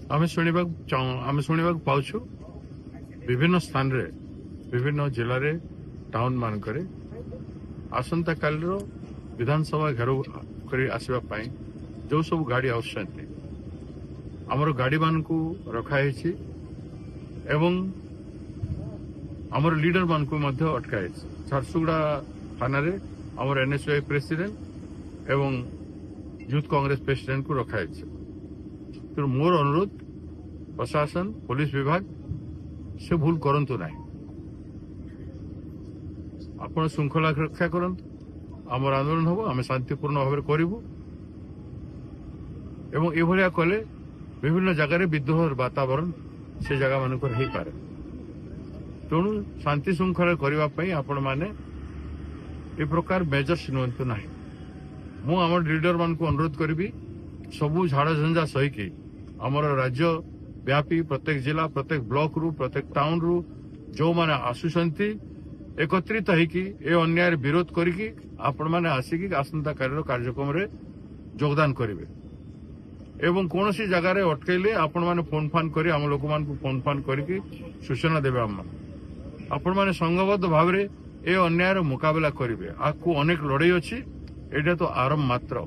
आम शुणा पाचु विभिन्न स्थान रे विभिन्न जिले रे टाउन मानक आसंता काल विधानसभा घेराव कर आसवाई जो सब गाड़ी आमर गाड़ी मान को रखाई एवं आमर लीडर मान को अटकाई झारसुगुड़ा थाना रे आमर एनएसयूआई प्रेसिडेंट एवं यूथ कांग्रेस प्रेसिडेंट को रखाई तेणु मोर अनुरोध प्रशासन पुलिस विभाग से भूल करंतु नहीं आपण श्रृंखला रक्षा करंतु आमर आंदोलन हम आम शांतिपूर्ण भाव करूँ एवं एभलिया कले विभिन्न जगार विद्रोह वातावरण से जगह मान पारे तेणु शांति श्रृंखला करने आपण मैंने ए प्रकार मेजर्स नियंतु ना मु आम लीडर मान को अनुरोध करी सबू झाड़ झंझा सहीकि आमर राज्य व्यापी प्रत्येक जिला प्रत्येक ब्लॉक रु प्रत्येक टाउन रु जो माने आसुचंती एकत्रित होइकि ए अन्याय विरोध करिकि आपण माने आसिकि आसंता काल कार्यक्रम रे योगदान करिवे एवं कौन सी जगार अटकैले आपण माने फोन फान करी आम लोक मान को फोन फान करिकि सूचना देबे आपण माने संघबद्ध भाव रे ए अन्याय मुकाबला करिवे आकु अनेक लड़ाई अछि एटा तो आरंभ मात्र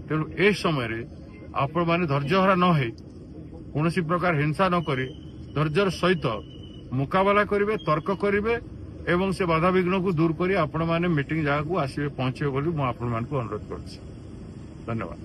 तेणु ए समय रे आपण माने धैर्यहरा न होई कौन प्रकार हिंसा न करी धैर्यर सहित मुकाबला करिवे तर्क करिवे एवं से बाधा विघ्न को दूर करी आपण माने मीटिंग जगह को आसिबे पहुंचे बोली मु आपण मान को अनुरोध करछि। धन्यवाद।